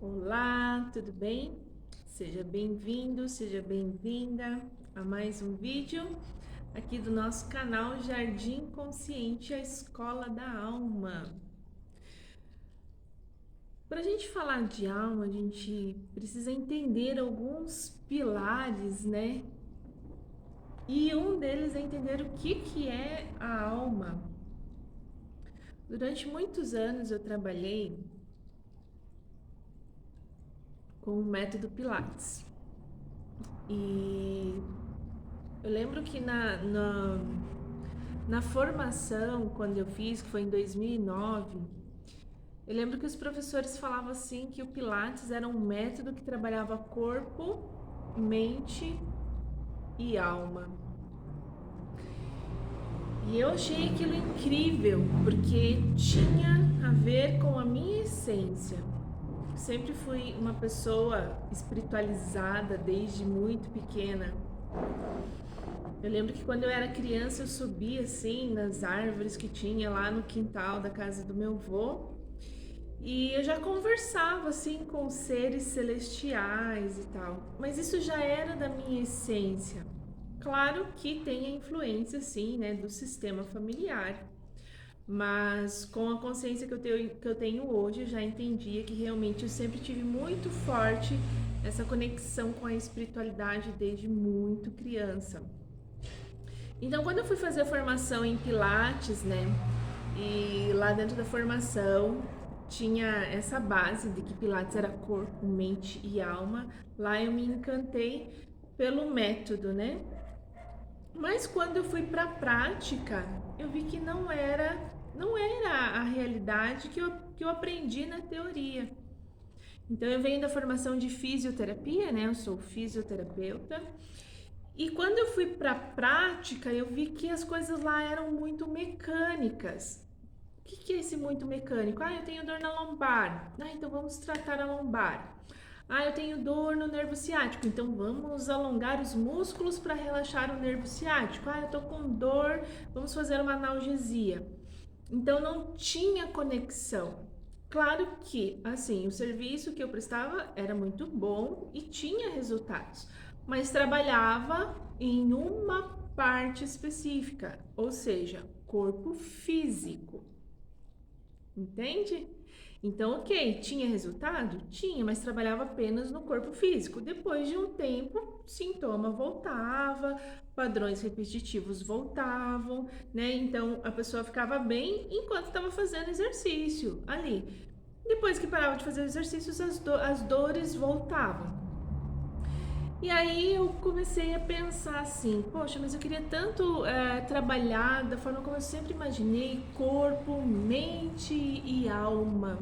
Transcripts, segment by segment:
Olá, tudo bem? Seja bem-vindo, seja bem-vinda a mais um vídeo aqui do nosso canal Jardim Consciente, a Escola da Alma. Para a gente falar de alma, a gente precisa entender alguns pilares, né? E um deles é entender o que é a alma. Durante muitos anos eu trabalhei com o método Pilates. E eu lembro que na formação, quando eu fiz, que foi em 2009, eu lembro que os professores falavam assim que o Pilates era um método que trabalhava corpo, mente e alma. E eu achei aquilo incrível, porque tinha a ver com a minha essência. Sempre fui uma pessoa espiritualizada desde muito pequena. Eu lembro que quando eu era criança eu subia assim nas árvores que tinha lá no quintal da casa do meu avô e eu já conversava assim com seres celestiais e tal, mas isso já era da minha essência. Claro que tem a influência sim, né, do sistema familiar, mas com a consciência que eu tenho hoje, eu já entendia que realmente eu sempre tive muito forte essa conexão com a espiritualidade desde muito criança. Então, quando eu fui fazer a formação em Pilates, né? E lá dentro da formação tinha essa base de que Pilates era corpo, mente e alma. Lá eu me encantei pelo método, né? Mas quando eu fui para a prática, eu vi que não era a realidade que eu aprendi na teoria. Então eu venho da formação de fisioterapia, né? Eu sou fisioterapeuta. E quando eu fui para a prática, eu vi que as coisas lá eram muito mecânicas. O que é esse muito mecânico? Ah, eu tenho dor na lombar. Ah, então vamos tratar a lombar. Ah, eu tenho dor no nervo ciático. Então vamos alongar os músculos para relaxar o nervo ciático. Ah, eu tô com dor, vamos fazer uma analgesia. Então não tinha conexão. Claro que, assim, o serviço que eu prestava era muito bom e tinha resultados, mas trabalhava em uma parte específica, ou seja, corpo físico. Entende? Então, ok, tinha resultado? Tinha, mas trabalhava apenas no corpo físico. Depois de um tempo, sintoma voltava, padrões repetitivos voltavam, né? Então a pessoa ficava bem enquanto estava fazendo exercício ali. Depois que parava de fazer exercícios, as dores voltavam. E aí eu comecei a pensar assim, poxa, mas eu queria tanto trabalhar da forma como eu sempre imaginei, corpo, mente e alma.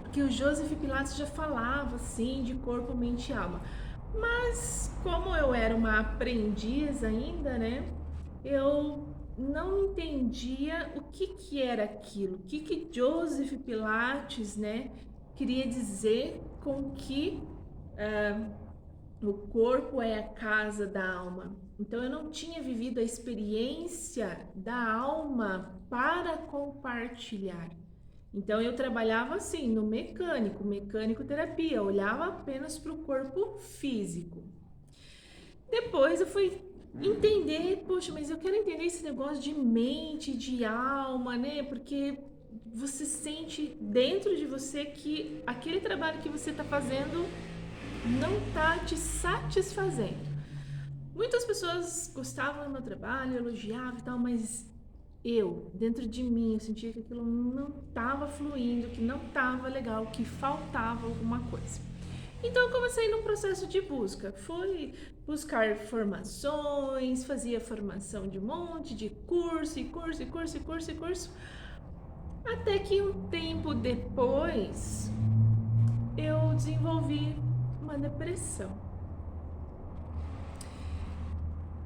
Porque o Joseph Pilates já falava assim de corpo, mente e alma. Mas como eu era uma aprendiz ainda, né? Eu não entendia o que era aquilo, o que Joseph Pilates, né, queria dizer com que o corpo é a casa da alma. Então eu não tinha vivido a experiência da alma para compartilhar. Então eu trabalhava assim no mecânico terapia, olhava apenas para o corpo físico. Depois eu fui entender, poxa, mas eu quero entender esse negócio de mente, de alma, né? Porque você sente dentro de você que aquele trabalho que você está fazendo não está te satisfazendo. Muitas pessoas gostavam do meu trabalho, elogiavam e tal, mas eu, dentro de mim, eu sentia que aquilo não estava fluindo, que não estava legal, que faltava alguma coisa. Então eu comecei num processo de busca. Fui buscar formações, fazia formação de um monte de curso, e curso, e curso, e curso, e curso. Até que um tempo depois eu desenvolvi uma depressão.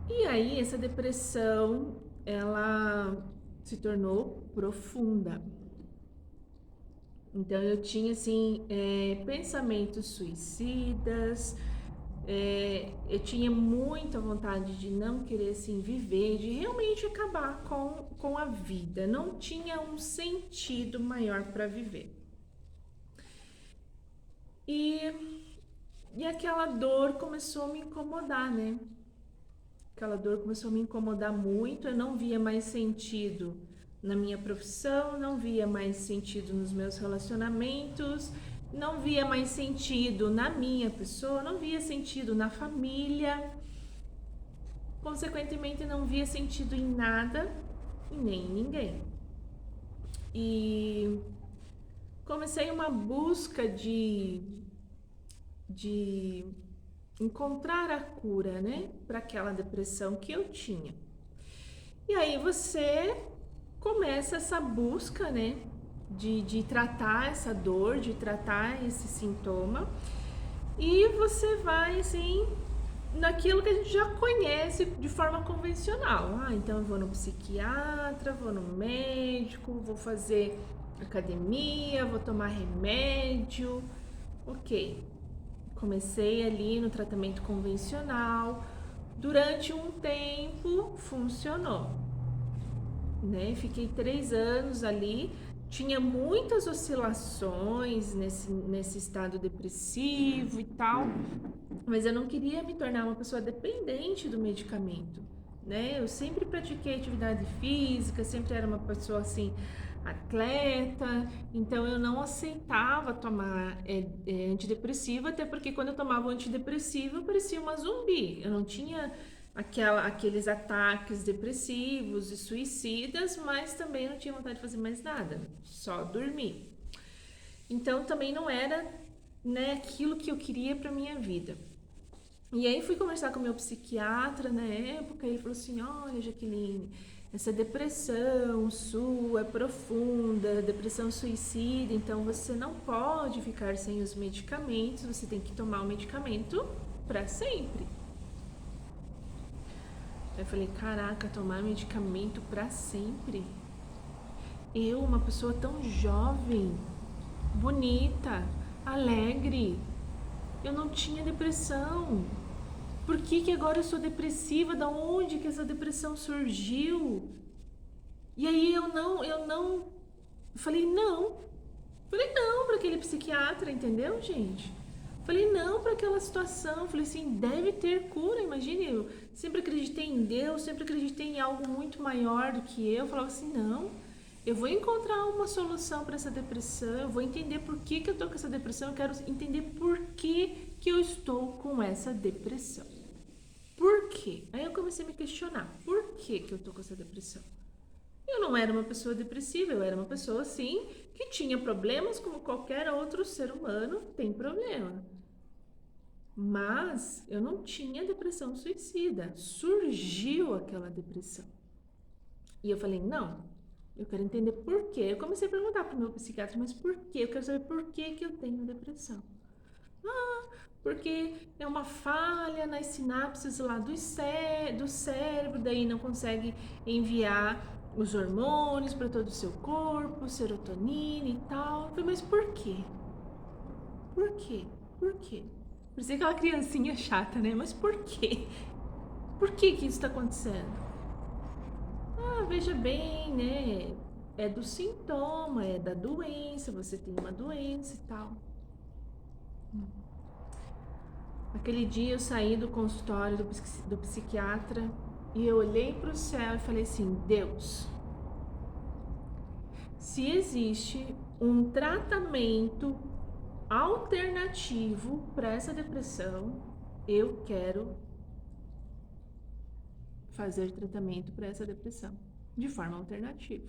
E aí essa depressão, ela se tornou profunda. Então eu tinha assim pensamentos suicidas, eu tinha muita vontade de não querer assim viver, de realmente acabar com a vida. Não tinha um sentido maior para viver. E aquela dor começou a me incomodar, né? Aquela dor começou a me incomodar muito, eu não via mais sentido na minha profissão, não via mais sentido nos meus relacionamentos, não via mais sentido na minha pessoa, não via sentido na família, consequentemente não via sentido em nada e nem em ninguém. E comecei uma busca de encontrar a cura, né, para aquela depressão que eu tinha. E aí você começa essa busca, né, de tratar essa dor, de tratar esse sintoma, e você vai assim naquilo que a gente já conhece de forma convencional. Ah, então eu vou no psiquiatra, vou no médico, vou fazer academia, vou tomar remédio. Ok, comecei ali no tratamento convencional. Durante um tempo funcionou, né? Fiquei 3 anos ali, tinha muitas oscilações nesse estado depressivo e tal, mas eu não queria me tornar uma pessoa dependente do medicamento, né? Eu sempre pratiquei atividade física, sempre era uma pessoa assim, atleta, então eu não aceitava tomar antidepressivo, até porque quando eu tomava o antidepressivo eu parecia uma zumbi, eu não tinha aqueles ataques depressivos e suicidas, mas também não tinha vontade de fazer mais nada, só dormir. Então também não era, né, aquilo que eu queria para minha vida. E aí fui conversar com o meu psiquiatra na época, e ele falou assim: olha, Jaqueline, essa depressão sua é profunda, depressão suicida, então você não pode ficar sem os medicamentos, você tem que tomar o medicamento para sempre. Eu falei: caraca, tomar medicamento para sempre? Eu, uma pessoa tão jovem, bonita, alegre, eu não tinha depressão. Por que agora eu sou depressiva? Da onde que essa depressão surgiu? E aí eu falei não para aquele psiquiatra, entendeu, gente? Falei não para aquela situação, falei assim, deve ter cura, imagine, eu sempre acreditei em Deus, sempre acreditei em algo muito maior do que eu, falava assim, não, eu vou encontrar uma solução para essa depressão, eu vou entender por que eu tô com essa depressão, eu quero entender por que eu estou com essa depressão. Por quê? Aí eu comecei a me questionar, por que eu tô com essa depressão? Eu não era uma pessoa depressiva, eu era uma pessoa, sim, que tinha problemas como qualquer outro ser humano tem problema. Mas eu não tinha depressão suicida, surgiu aquela depressão. E eu falei, não, eu quero entender por quê. Eu comecei a perguntar para o meu psiquiatra, mas por quê? Eu quero saber por que eu tenho depressão. Porque é uma falha nas sinapses lá do cérebro, daí não consegue enviar os hormônios para todo o seu corpo, serotonina e tal. Eu falei, mas por quê? Por quê? Por quê? Parecia aquela criancinha chata, né? Mas por quê? Por que isso está acontecendo? Veja bem, né? É do sintoma, é da doença, você tem uma doença e tal. Aquele dia eu saí do consultório do psiquiatra e eu olhei para o céu e falei assim, Deus, se existe um tratamento alternativo para essa depressão, eu quero fazer tratamento para essa depressão de forma alternativa.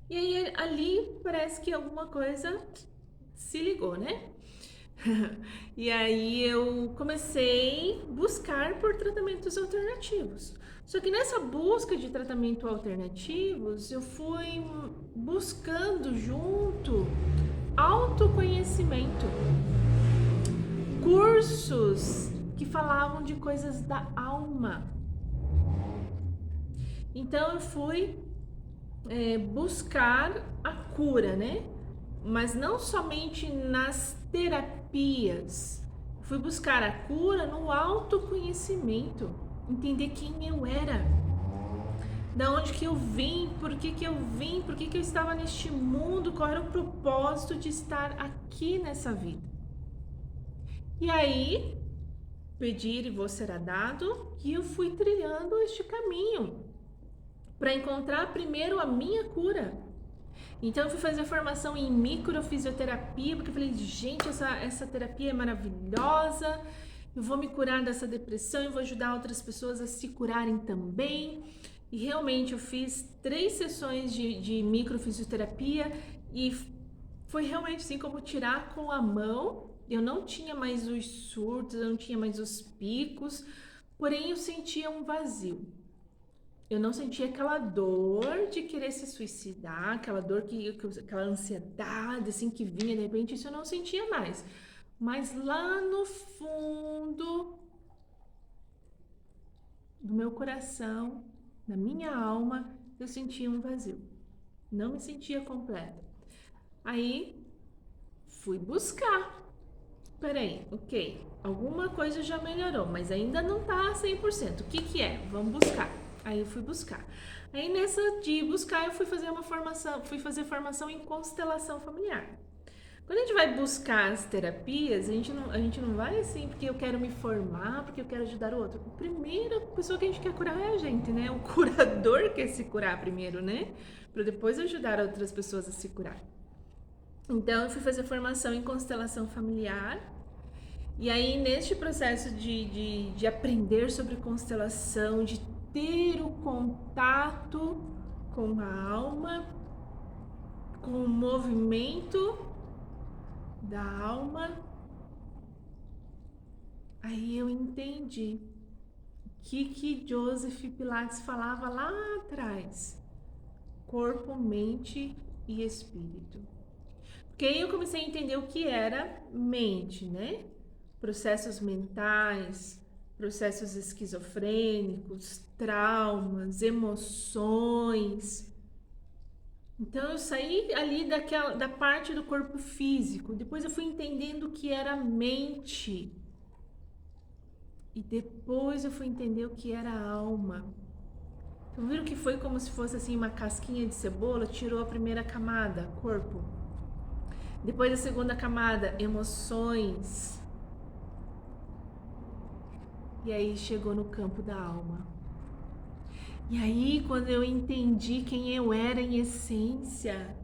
E aí ali parece que alguma coisa se ligou, né? E aí eu comecei a buscar por tratamentos alternativos. Só que nessa busca de tratamento alternativos, eu fui buscando junto autoconhecimento, cursos que falavam de coisas da alma. Então eu fui buscar a cura, né? Mas não somente nas terapias. Fui buscar a cura no autoconhecimento, entender quem eu era. Da onde que eu vim, por que que eu vim, por que que eu estava neste mundo, qual era o propósito de estar aqui nessa vida. E aí, pedir e vos será dado, e eu fui trilhando este caminho para encontrar primeiro a minha cura. Então eu fui fazer formação em microfisioterapia, porque eu falei, gente, essa terapia é maravilhosa, eu vou me curar dessa depressão, eu vou ajudar outras pessoas a se curarem também. E realmente eu fiz 3 sessões de microfisioterapia e foi realmente assim como tirar com a mão. Eu não tinha mais os surtos, eu não tinha mais os picos, porém eu sentia um vazio. Eu não sentia aquela dor de querer se suicidar, aquela dor aquela ansiedade assim que vinha de repente, isso eu não sentia mais. Mas lá no fundo do meu coração, da minha alma, eu sentia um vazio. Não me sentia completa. Aí fui buscar. Peraí, ok, alguma coisa já melhorou, mas ainda não tá 100%. O que que é? Vamos buscar. Aí eu fui buscar. Aí nessa de buscar eu fui fazer uma formação, fui fazer formação em constelação familiar. Quando a gente vai buscar as terapias, a gente não vai assim porque eu quero me formar, porque eu quero ajudar o outro. A primeira pessoa que a gente quer curar é a gente, né? O curador quer se curar primeiro, né? Para depois ajudar outras pessoas a se curar. Então eu fui fazer formação em constelação familiar. E aí, neste processo de aprender sobre constelação, de ter o contato com a alma, com o movimento da alma, aí eu entendi o que Joseph Pilates falava lá atrás: corpo, mente e espírito. Porque aí eu comecei a entender o que era mente, né? Processos mentais, processos esquizofrênicos, traumas, emoções. Então eu saí ali da parte do corpo físico, depois eu fui entendendo o que era mente. E depois eu fui entender o que era alma. Então viram que foi como se fosse assim uma casquinha de cebola, tirou a primeira camada, corpo. Depois a segunda camada, emoções. E aí chegou no campo da alma. E aí, quando eu entendi quem eu era em essência,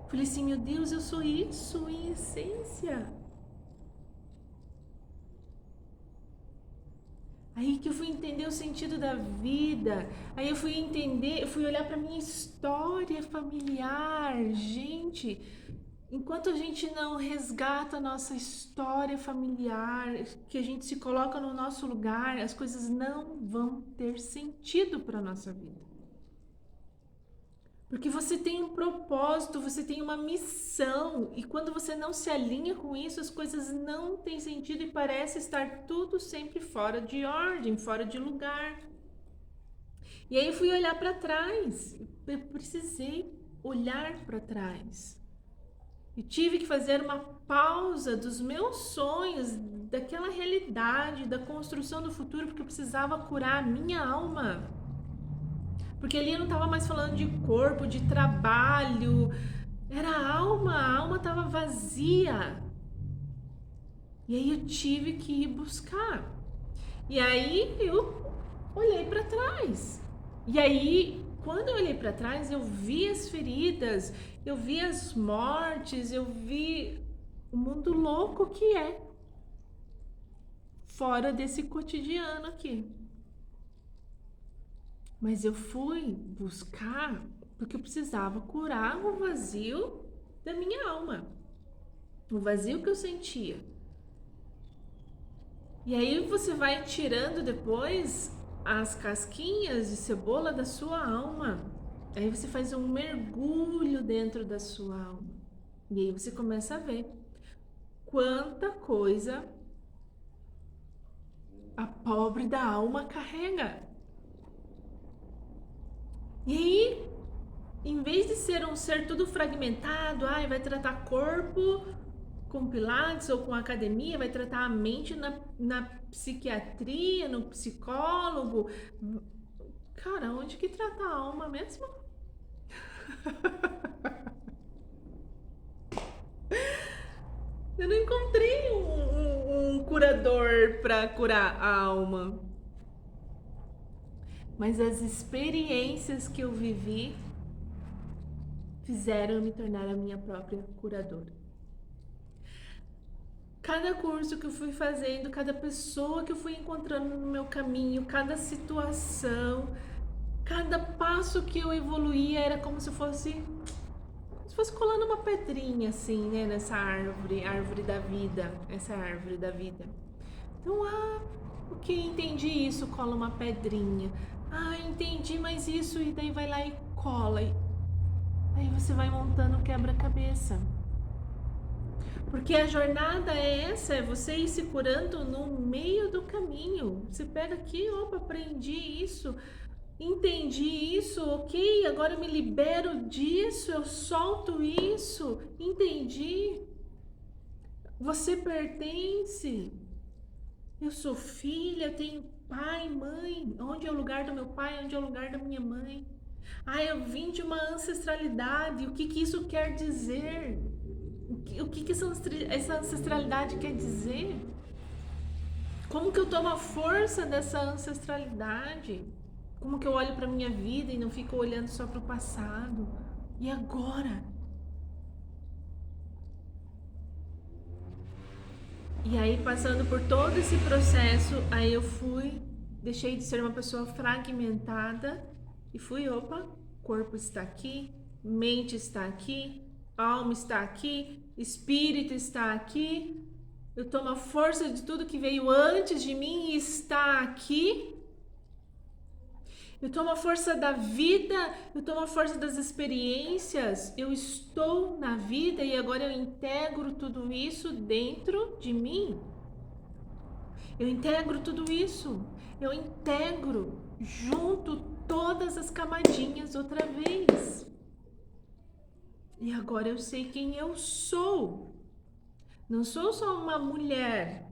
falei assim, meu Deus, eu sou isso em essência. Aí que eu fui entender o sentido da vida. Aí eu fui entender, eu fui olhar para minha história familiar. Gente, enquanto a gente não resgata a nossa história familiar, que a gente se coloca no nosso lugar, as coisas não vão ter sentido para nossa vida. Porque você tem um propósito, você tem uma missão, e quando você não se alinha com isso, as coisas não têm sentido e parece estar tudo sempre fora de ordem, fora de lugar. E aí eu fui olhar para trás, eu precisei olhar para trás. E tive que fazer uma pausa dos meus sonhos, daquela realidade, da construção do futuro, porque eu precisava curar a minha alma. Porque ali eu não estava mais falando de corpo, de trabalho, era a alma estava vazia. E aí eu tive que ir buscar. E aí eu olhei para trás. E aí, quando eu olhei para trás, eu vi as feridas, eu vi as mortes, eu vi o mundo louco que é fora desse cotidiano aqui. Mas eu fui buscar porque eu precisava curar o vazio da minha alma, o vazio que eu sentia. E aí você vai tirando depois as casquinhas de cebola da sua alma. Aí você faz um mergulho dentro da sua alma. E aí você começa a ver quanta coisa a pobre da alma carrega. E aí, em vez de ser um ser tudo fragmentado, vai tratar corpo com pilates ou com academia, vai tratar a mente na psiquiatria, no psicólogo. Cara, onde que trata a alma mesmo? Eu não encontrei um curador para curar a alma. Mas as experiências que eu vivi fizeram eu me tornar a minha própria curadora. Cada curso que eu fui fazendo, cada pessoa que eu fui encontrando no meu caminho, cada situação, cada passo que eu evoluía era como se fosse colando uma pedrinha assim, né, nessa árvore da vida, essa árvore da vida. Então, ok, entendi isso, cola uma pedrinha. Entendi, mas isso, e daí vai lá e cola. Aí você vai montando quebra-cabeça. Porque a jornada é essa, é você ir se curando no meio do caminho. Você pega aqui, opa, aprendi isso, entendi isso, ok, agora eu me libero disso, eu solto isso, entendi. Você pertence. Eu sou filha, eu tenho pai, mãe. Onde é o lugar do meu pai? Onde é o lugar da minha mãe? Eu vim de uma ancestralidade. O que isso quer dizer? O que essa ancestralidade quer dizer? Como que eu tomo a força dessa ancestralidade? Como que eu olho para minha vida e não fico olhando só para o passado? E agora? E aí, passando por todo esse processo, aí eu deixei de ser uma pessoa fragmentada e opa, corpo está aqui, mente está aqui, alma está aqui, espírito está aqui. Eu tomo a força de tudo que veio antes de mim e está aqui. Eu tomo a força da vida, eu tomo a força das experiências, eu estou na vida e agora eu integro tudo isso dentro de mim. Eu integro tudo isso, eu integro, junto todas as camadinhas outra vez. E agora eu sei quem eu sou. Não sou só uma mulher,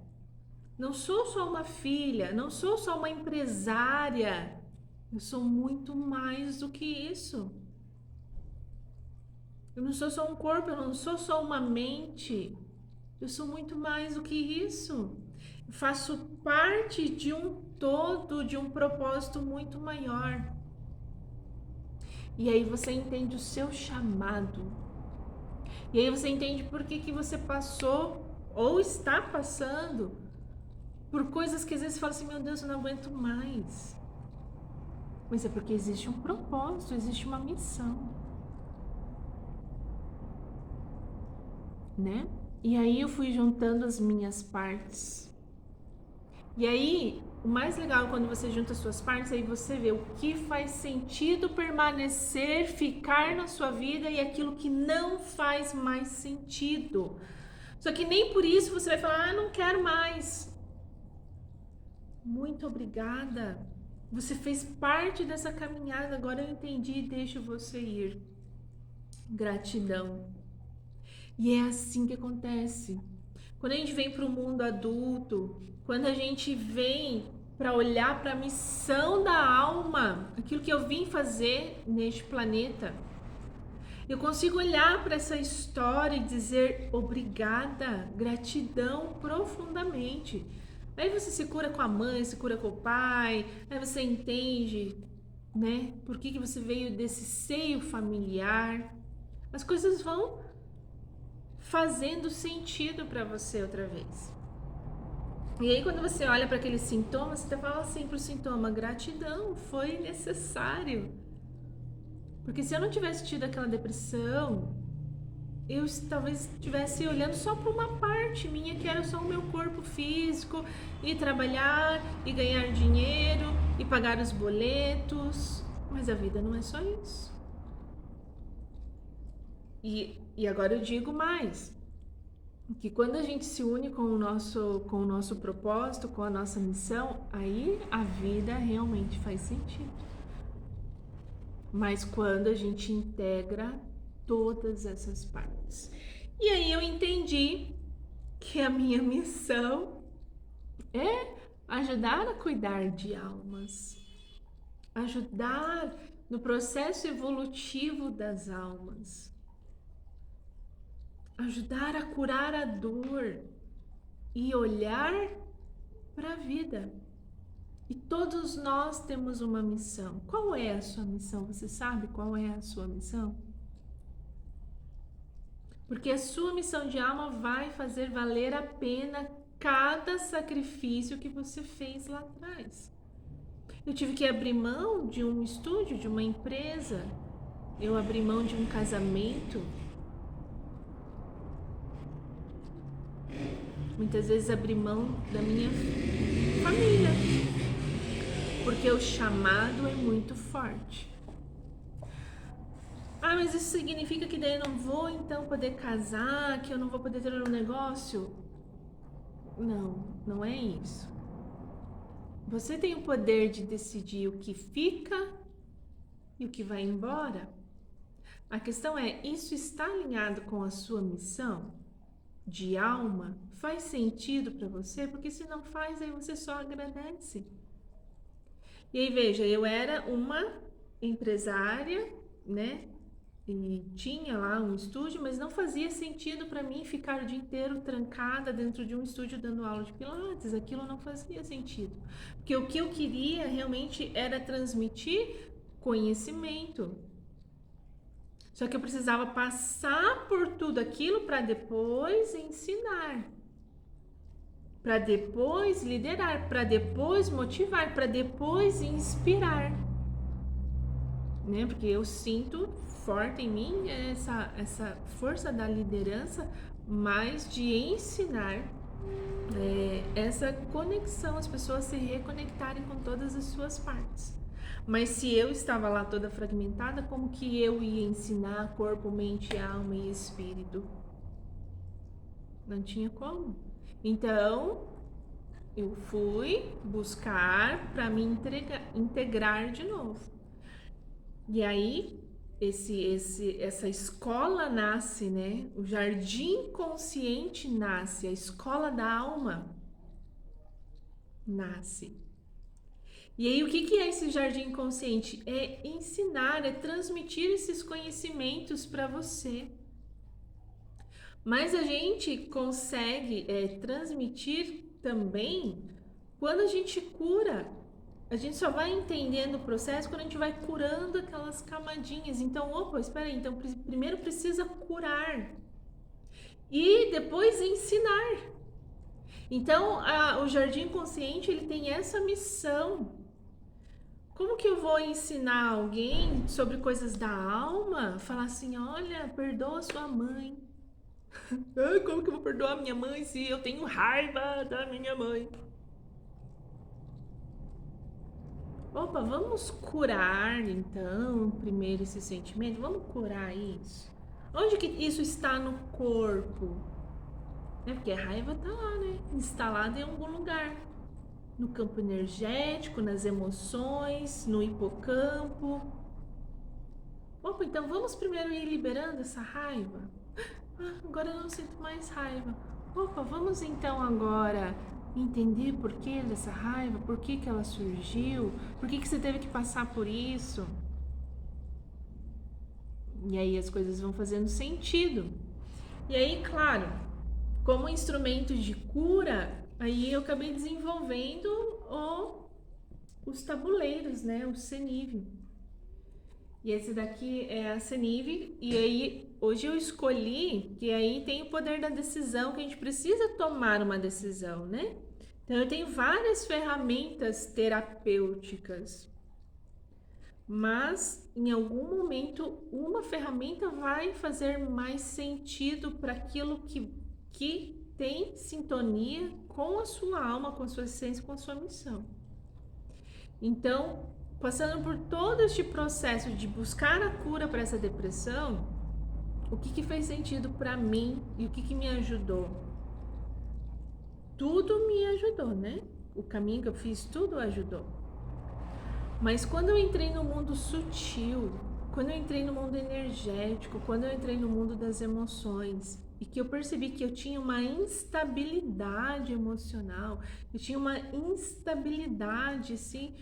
não sou só uma filha, não sou só uma empresária. Eu sou muito mais do que isso. Eu não sou só um corpo, eu não sou só uma mente. Eu sou muito mais do que isso. Eu faço parte de um todo, de um propósito muito maior. E aí você entende o seu chamado. E aí você entende por que você passou ou está passando por coisas que às vezes você fala assim, meu Deus, eu não aguento mais. Mas é porque existe um propósito, existe uma missão, né? E aí eu fui juntando as minhas partes. E aí, o mais legal é quando você junta as suas partes, aí você vê o que faz sentido permanecer, ficar na sua vida e aquilo que não faz mais sentido. Só que nem por isso você vai falar, não quero mais. Muito obrigada. Você fez parte dessa caminhada, agora eu entendi e deixo você ir. Gratidão. E é assim que acontece. Quando a gente vem para o mundo adulto, quando a gente vem para olhar para a missão da alma, aquilo que eu vim fazer neste planeta, eu consigo olhar para essa história e dizer obrigada, gratidão profundamente. Aí você se cura com a mãe, se cura com o pai, aí você entende, né? Por que você veio desse seio familiar. As coisas vão fazendo sentido para você outra vez. E aí quando você olha para aquele sintoma, você fala assim pro sintoma, gratidão, foi necessário. Porque se eu não tivesse tido aquela depressão, eu talvez estivesse olhando só para uma parte minha, que era só o meu corpo físico, ir trabalhar, e ganhar dinheiro, e pagar os boletos. Mas a vida não é só isso. E agora eu digo mais, que quando a gente se une com o nosso propósito, com a nossa missão, aí a vida realmente faz sentido. Mas quando a gente integra todas essas partes. E aí eu entendi que a minha missão é ajudar a cuidar de almas. ajudar no processo evolutivo das almas, ajudar a curar a dor e olhar para a vida. E todos nós temos uma missão. Qual é a sua missão? Você sabe qual é a sua missão? Porque a sua missão de alma vai fazer valer a pena cada sacrifício que você fez lá atrás. Eu tive que abrir mão de um estúdio, de uma empresa. Eu abri mão de um casamento. Muitas vezes abri mão da minha família. Porque o chamado é muito forte. Ah, mas isso significa que daí eu não vou então poder casar, que eu não vou poder ter um negócio? Não, não é isso. Você tem o poder de decidir o que fica e o que vai embora. A questão é, isso está alinhado com a sua missão de alma? Faz sentido para você? Porque se não faz, aí você só agradece. E aí, veja, eu era uma empresária, né? E tinha lá um estúdio, mas não fazia sentido para mim ficar o dia inteiro trancada dentro de um estúdio dando aula de pilates. Aquilo não fazia sentido. Porque o que eu queria realmente era transmitir conhecimento. Só que eu precisava passar por tudo aquilo para depois ensinar. Para depois liderar, para depois motivar, para depois inspirar, né? Porque eu sinto forte em mim essa força da liderança, mas de ensinar, essa conexão, as pessoas se reconectarem com todas as suas partes. Mas se eu estava lá toda fragmentada, como que eu ia ensinar corpo, mente, alma e espírito? Não tinha como. Então, eu fui buscar para me integrar de novo. E aí, essa escola nasce, né? O jardim consciente nasce, a escola da alma nasce. E aí, o que é esse jardim consciente? É ensinar, é transmitir esses conhecimentos para você. Mas a gente consegue transmitir também quando a gente cura. A gente só vai entendendo o processo quando a gente vai curando aquelas camadinhas. Então, opa, espera aí, então primeiro precisa curar e depois ensinar. Então, o Jardim Consciente, ele tem essa missão. Como que eu vou ensinar alguém sobre coisas da alma? Falar assim, olha, perdoa sua mãe. Como que eu vou perdoar minha mãe se eu tenho raiva da minha mãe? Opa, vamos curar então primeiro esse sentimento? Vamos curar isso? Onde que isso está no corpo? Porque a raiva tá lá, né? Instalada em algum lugar. No campo energético, nas emoções, no hipocampo. Opa, então vamos primeiro ir liberando essa raiva? Agora eu não sinto mais raiva. Opa, vamos então agora entender por que dessa raiva, por que ela surgiu, por que você teve que passar por isso. E aí as coisas vão fazendo sentido. E aí, claro, como instrumento de cura, aí eu acabei desenvolvendo os tabuleiros, né? O CENIV. E esse daqui é a CENIV. E aí, hoje eu escolhi que aí tem o poder da decisão, que a gente precisa tomar uma decisão, né? Então, eu tenho várias ferramentas terapêuticas. Mas, em algum momento, uma ferramenta vai fazer mais sentido para aquilo que tem sintonia com a sua alma, com a sua essência, com a sua missão. Então, passando por todo este processo de buscar a cura para essa depressão, o que fez sentido para mim e o que me ajudou? Tudo me ajudou, né? O caminho que eu fiz, tudo ajudou. Mas quando eu entrei no mundo sutil, quando eu entrei no mundo energético, quando eu entrei no mundo das emoções, e que eu percebi que eu tinha uma instabilidade emocional, eu tinha uma instabilidade, assim,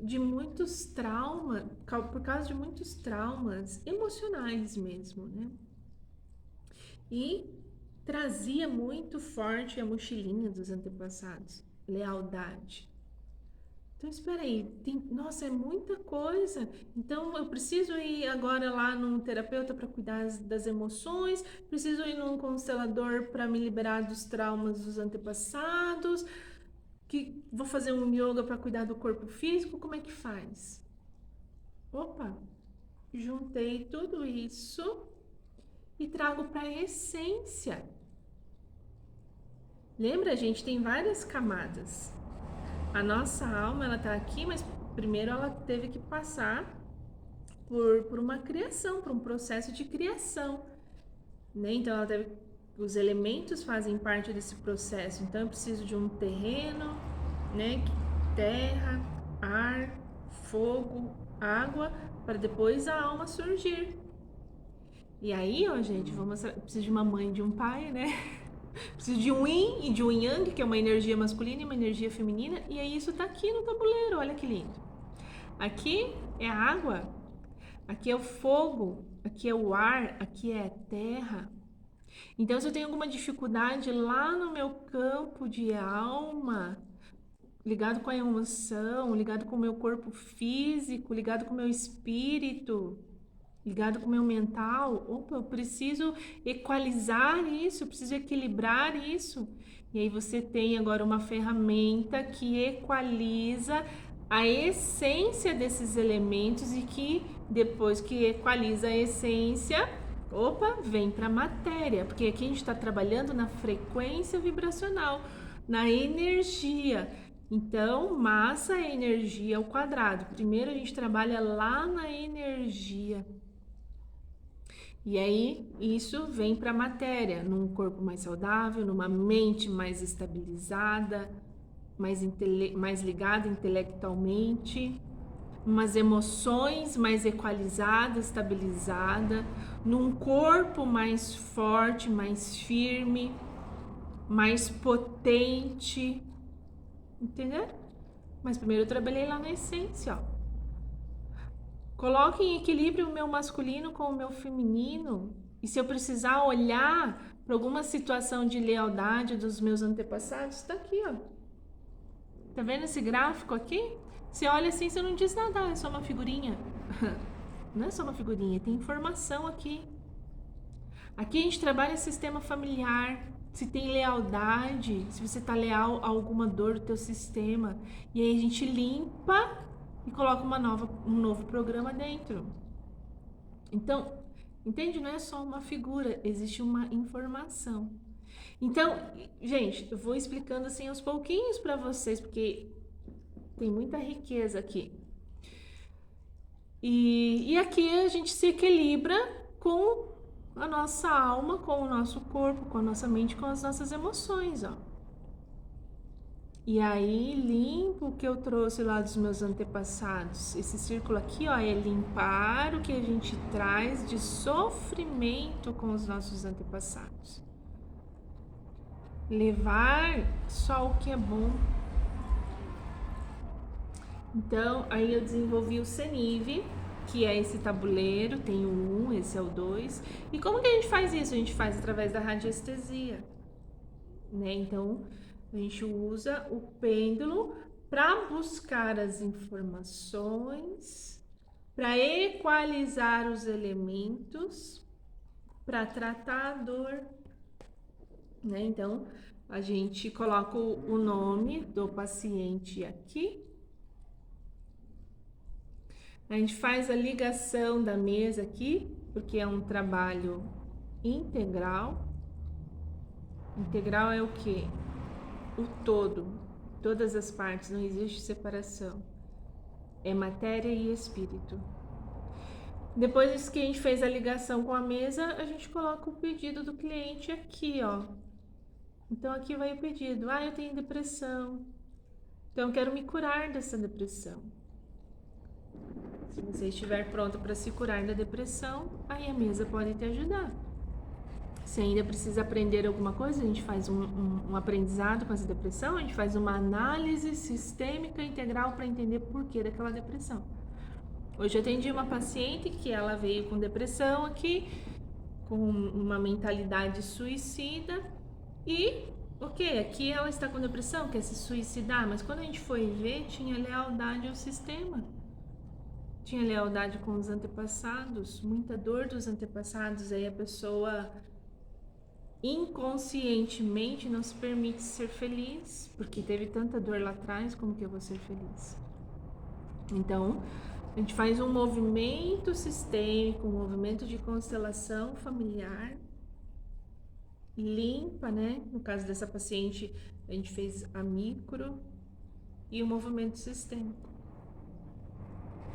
de muitos traumas, por causa de muitos traumas emocionais mesmo, né? E trazia muito forte a mochilinha dos antepassados, lealdade. Então, espera aí, nossa, é muita coisa. Então, eu preciso ir agora lá num terapeuta para cuidar das emoções, preciso ir num constelador para me liberar dos traumas dos antepassados, que vou fazer um yoga para cuidar do corpo físico, como é que faz? Opa, juntei tudo isso e trago para a essência. Lembra, gente, tem várias camadas. A nossa alma, ela tá aqui, mas primeiro ela teve que passar por uma criação, por um processo de criação, né? Então ela teve, os elementos fazem parte desse processo. Então eu preciso de um terreno, né? Terra, ar, fogo, água, para depois a alma surgir. E aí, ó, gente, preciso de uma mãe e de um pai, né? Preciso de um yin e de um yang, que é uma energia masculina e uma energia feminina. E aí isso tá aqui no tabuleiro, olha que lindo. Aqui é a água, aqui é o fogo, aqui é o ar, aqui é a terra. Então, se eu tenho alguma dificuldade lá no meu campo de alma, ligado com a emoção, ligado com o meu corpo físico, ligado com o meu espírito, ligado com o meu mental, opa, eu preciso equalizar isso, eu preciso equilibrar isso. E aí você tem agora uma ferramenta que equaliza a essência desses elementos e que depois que equaliza a essência, opa, vem para a matéria, porque aqui a gente está trabalhando na frequência vibracional, na energia. Então, massa é energia ao quadrado. Primeiro a gente trabalha lá na energia. E aí, isso vem para a matéria, num corpo mais saudável, numa mente mais estabilizada, mais ligada intelectualmente, umas emoções mais equalizadas, estabilizada, num corpo mais forte, mais firme, mais potente, entendeu? Mas primeiro eu trabalhei lá na essência, ó. Coloque em equilíbrio o meu masculino com o meu feminino. E se eu precisar olhar para alguma situação de lealdade dos meus antepassados, está aqui, ó. Tá vendo esse gráfico aqui? Você olha assim, você não diz nada, é só uma figurinha. Não é só uma figurinha, tem informação aqui. Aqui a gente trabalha sistema familiar, se tem lealdade, se você está leal a alguma dor do teu sistema. E aí a gente limpa e coloca um novo programa dentro. Então, entende? Não é só uma figura, existe uma informação. Então, gente, eu vou explicando assim aos pouquinhos para vocês, porque tem muita riqueza aqui. E aqui a gente se equilibra com a nossa alma, com o nosso corpo, com a nossa mente, com as nossas emoções, ó. E aí limpo o que eu trouxe lá dos meus antepassados. Esse círculo aqui, ó, é limpar o que a gente traz de sofrimento com os nossos antepassados. Levar só o que é bom. Então, aí eu desenvolvi o CENIV, que é esse tabuleiro, tem o 1, esse é o 2. E como que a gente faz isso? A gente faz através da radiestesia, né? Então, a gente usa o pêndulo para buscar as informações, para equalizar os elementos, para tratar a dor, né? Então, a gente coloca o nome do paciente aqui. A gente faz a ligação da mesa aqui, porque é um trabalho integral. Integral é o quê? O todo, todas as partes, não existe separação. É matéria e espírito. Depois que a gente fez a ligação com a mesa, a gente coloca o pedido do cliente aqui, ó. Então aqui vai o pedido. Ah, eu tenho depressão. Então eu quero me curar dessa depressão. Se você estiver pronto para se curar da depressão, aí a mesa pode te ajudar. Se ainda precisa aprender alguma coisa, a gente faz um aprendizado com essa depressão, a gente faz uma análise sistêmica integral para entender o porquê daquela depressão. Hoje eu atendi uma paciente que ela veio com depressão aqui, com uma mentalidade suicida e, ok, aqui ela está com depressão, quer se suicidar, mas quando a gente foi ver, tinha lealdade ao sistema. Tinha lealdade com os antepassados, muita dor dos antepassados, aí a pessoa inconscientemente não se permite ser feliz, porque teve tanta dor lá atrás, como que eu vou ser feliz? Então, a gente faz um movimento sistêmico, um movimento de constelação familiar, limpa, né? No caso dessa paciente, a gente fez a micro e o movimento sistêmico.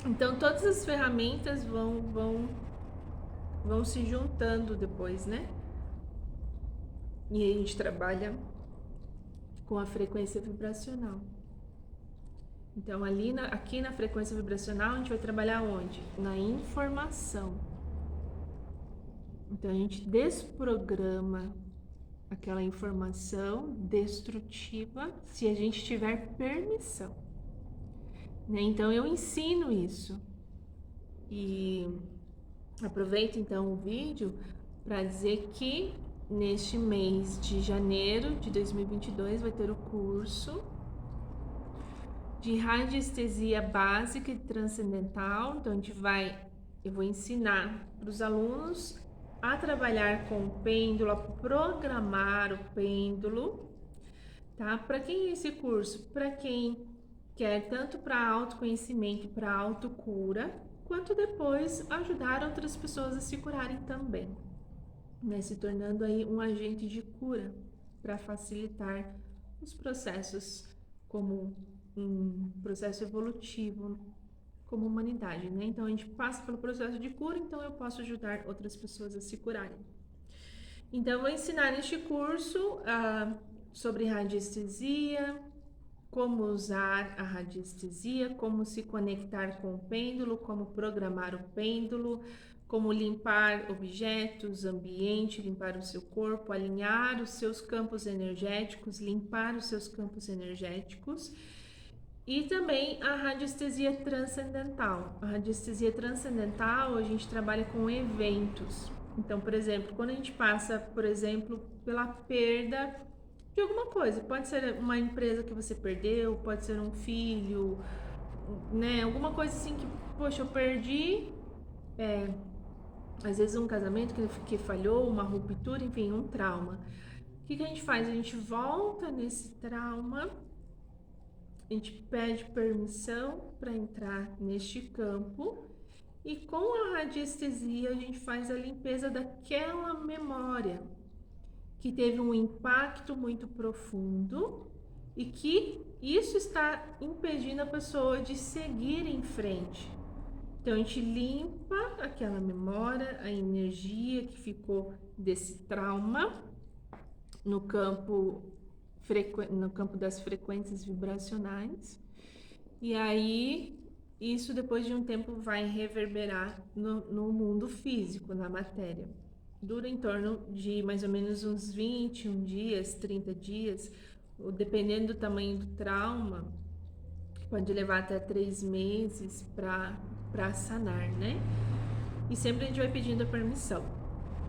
Então, todas as ferramentas vão se juntando depois, né? E a gente trabalha com a frequência vibracional. Então, aqui na frequência vibracional, a gente vai trabalhar onde? Na informação. Então, a gente desprograma aquela informação destrutiva se a gente tiver permissão. Né? Então, eu ensino isso. E aproveito, então, o vídeo para dizer que neste mês de janeiro de 2022 vai ter o curso de radiestesia básica e transcendental. Então eu vou ensinar para os alunos a trabalhar com o pêndulo, a programar o pêndulo, tá? Para quem é esse curso? Para quem quer tanto para autoconhecimento, para autocura, quanto depois ajudar outras pessoas a se curarem também. Né, se tornando aí um agente de cura para facilitar os processos como um processo evolutivo como humanidade, né? Então a gente passa pelo processo de cura, então eu posso ajudar outras pessoas a se curarem. Então eu vou ensinar neste curso sobre radiestesia, como usar a radiestesia, como se conectar com o pêndulo, como programar o pêndulo, como limpar objetos, ambiente, limpar o seu corpo, alinhar os seus campos energéticos, limpar os seus campos energéticos. E também a radiestesia transcendental. A radiestesia transcendental, a gente trabalha com eventos. Então, por exemplo, quando a gente passa, por exemplo, pela perda de alguma coisa, pode ser uma empresa que você perdeu, pode ser um filho, né? Alguma coisa assim que, poxa, eu perdi, às vezes um casamento que falhou, uma ruptura, enfim, um trauma. O que a gente faz? A gente volta nesse trauma, a gente pede permissão para entrar neste campo e com a radiestesia a gente faz a limpeza daquela memória que teve um impacto muito profundo e que isso está impedindo a pessoa de seguir em frente. Então a gente limpa aquela memória, a energia que ficou desse trauma no campo das frequências vibracionais, e aí isso depois de um tempo vai reverberar no mundo físico, na matéria. Dura em torno de mais ou menos uns 21 dias, 30 dias, dependendo do tamanho do trauma, pode levar até 3 meses para sanar, né? E sempre a gente vai pedindo a permissão.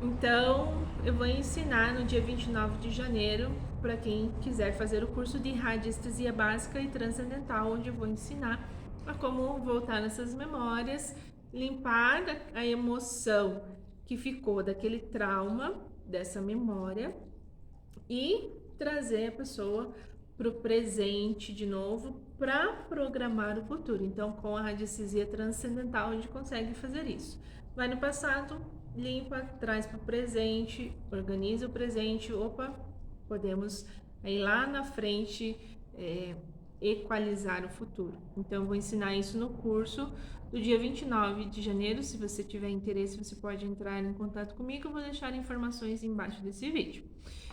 Então, eu vou ensinar no dia 29 de janeiro para quem quiser fazer o curso de radiestesia básica e transcendental, onde eu vou ensinar a como voltar nessas memórias, limpar a emoção que ficou daquele trauma, dessa memória, e trazer a pessoa para o presente de novo, para programar o futuro. Então, com a radiestesia transcendental, a gente consegue fazer isso. Vai no passado, limpa, traz para o presente, organiza o presente, podemos aí lá na frente equalizar o futuro. Então, eu vou ensinar isso no curso do dia 29 de janeiro. Se você tiver interesse, você pode entrar em contato comigo, eu vou deixar informações embaixo desse vídeo.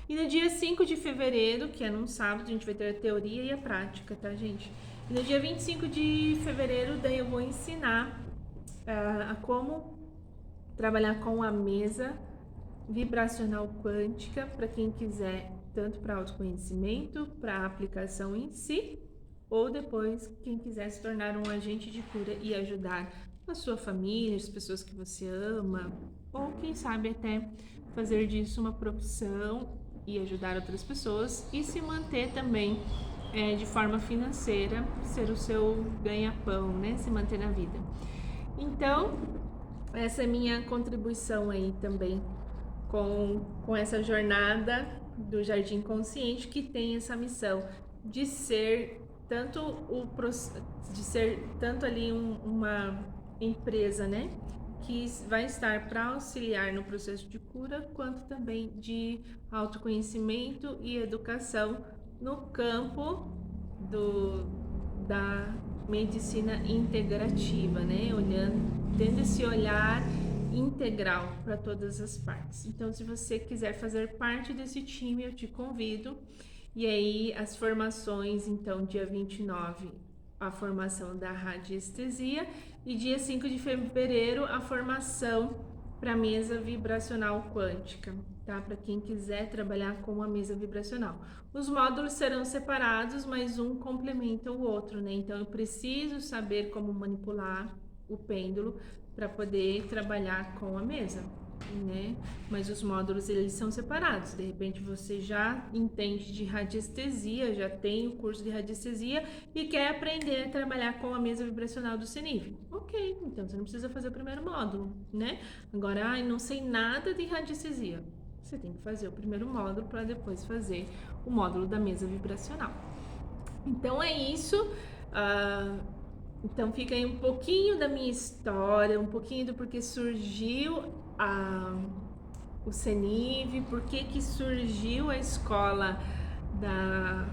E no dia 5 de fevereiro, que é num sábado, a gente vai ter a teoria e a prática, tá, gente? E no dia 25 de fevereiro, daí eu vou ensinar a como trabalhar com a mesa vibracional quântica para quem quiser, tanto para autoconhecimento, para aplicação em si, ou depois quem quiser se tornar um agente de cura e ajudar a sua família, as pessoas que você ama, ou quem sabe até fazer disso uma profissão e ajudar outras pessoas e se manter também de forma financeira, ser o seu ganha-pão, né? Se manter na vida. Então, essa é minha contribuição aí também com essa jornada do Jardim Consciente, que tem essa missão de ser tanto ali uma empresa, né, que vai estar para auxiliar no processo de cura, quanto também de autoconhecimento e educação no campo da medicina integrativa, né, tendo esse olhar integral para todas as partes. Então, se você quiser fazer parte desse time, eu te convido. E aí, as formações, então, dia 29, a formação da radiestesia, e dia 5 de fevereiro, a formação para a mesa vibracional quântica, tá? Para quem quiser trabalhar com a mesa vibracional. Os módulos serão separados, mas um complementa o outro, né? Então, eu preciso saber como manipular o pêndulo para poder trabalhar com a mesa, né? Mas os módulos, eles são separados. De repente você já entende de radiestesia, já tem o curso de radiestesia e quer aprender a trabalhar com a mesa vibracional do CENIV. Ok, então você não precisa fazer o primeiro módulo, né? Agora, não sei nada de radiestesia. Você tem que fazer o primeiro módulo para depois fazer o módulo da mesa vibracional. Então é isso. Então fica aí um pouquinho da minha história, um pouquinho do porquê surgiu o CENIV, porquê que surgiu a escola da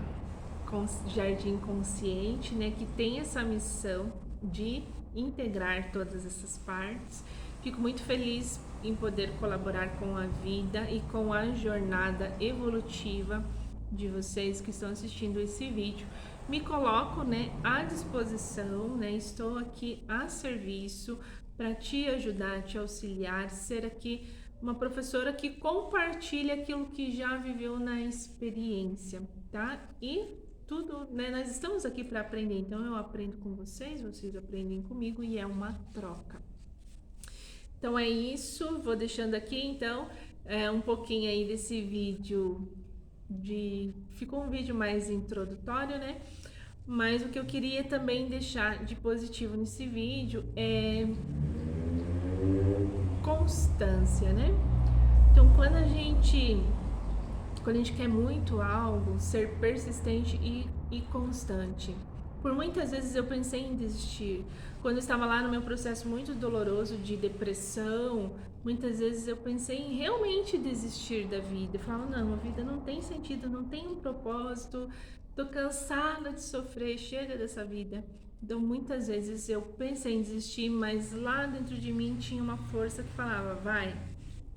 Jardim Consciente, né, que tem essa missão de integrar todas essas partes. Fico muito feliz em poder colaborar com a vida e com a jornada evolutiva de vocês que estão assistindo esse vídeo. Me coloco, né, à disposição, né, estou aqui a serviço para te ajudar, te auxiliar, ser aqui uma professora que compartilha aquilo que já viveu na experiência, tá? E tudo, né, nós estamos aqui para aprender, então eu aprendo com vocês, vocês aprendem comigo e é uma troca. Então é isso, vou deixando aqui então um pouquinho aí desse vídeo ficou um vídeo mais introdutório, né? Mas o que eu queria também deixar de positivo nesse vídeo é constância, né? Então, quando a gente quer muito algo, ser persistente e constante. Por muitas vezes eu pensei em desistir. Quando eu estava lá no meu processo muito doloroso de depressão, muitas vezes eu pensei em realmente desistir da vida. Eu falava, não, a vida não tem sentido, não tem um propósito, tô cansada de sofrer, chega dessa vida. Então, muitas vezes eu pensei em desistir, mas lá dentro de mim tinha uma força que falava, vai,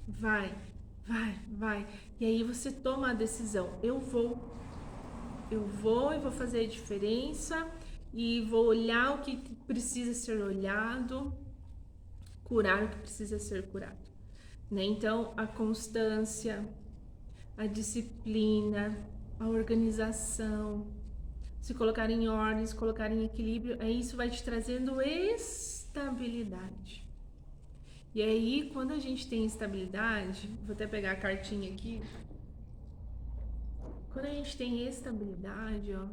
vai, vai, vai. E aí você toma a decisão, eu vou e vou fazer a diferença e vou olhar o que precisa ser olhado, curar o que precisa ser curado, né? Então, a constância, a disciplina, a organização, se colocar em ordem, se colocar em equilíbrio, isso vai te trazendo estabilidade. E aí, quando a gente tem estabilidade, vou até pegar a cartinha aqui. Quando a gente tem estabilidade, ó,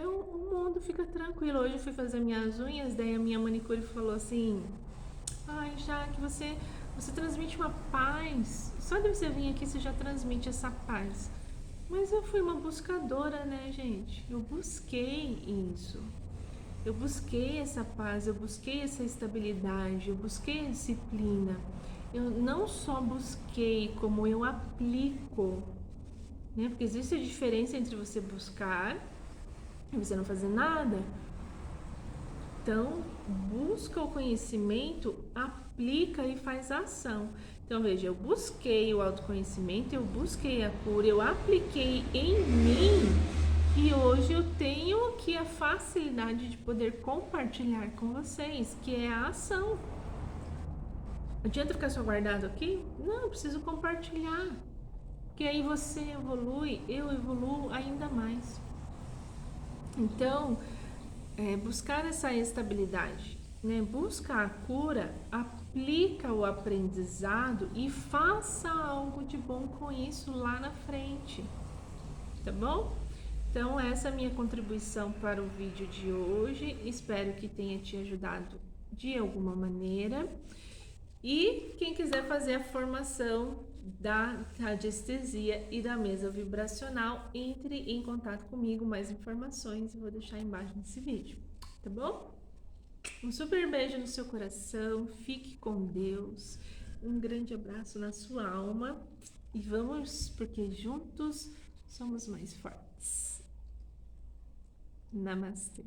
o mundo fica tranquilo. Hoje eu fui fazer minhas unhas, daí a minha manicure falou assim, ai, já que você transmite uma paz, só de você vir aqui você já transmite essa paz. Mas eu fui uma buscadora, né, gente? Eu busquei isso. Eu busquei essa paz, eu busquei essa estabilidade, eu busquei a disciplina. Eu não só busquei, como eu aplico, né? Porque existe a diferença entre você buscar e você não fazer nada. Então, busca o conhecimento, aplica e faz ação. Então, veja, eu busquei o autoconhecimento, eu busquei a cura, eu apliquei em mim e hoje eu tenho aqui a facilidade de poder compartilhar com vocês, que é a ação. Adianta ficar só guardado aqui? Não, eu preciso compartilhar. Porque aí você evolui, eu evoluo ainda mais. Então, buscar essa estabilidade, né? Busca a cura, aplica o aprendizado e faça algo de bom com isso lá na frente, tá bom? Então, essa é a minha contribuição para o vídeo de hoje. Espero que tenha te ajudado de alguma maneira. E quem quiser fazer a formação da radiestesia e da mesa vibracional, entre em contato comigo. Mais informações eu vou deixar embaixo nesse vídeo, tá bom? Um super beijo no seu coração, fique com Deus, um grande abraço na sua alma e vamos, porque juntos somos mais fortes. Namastê.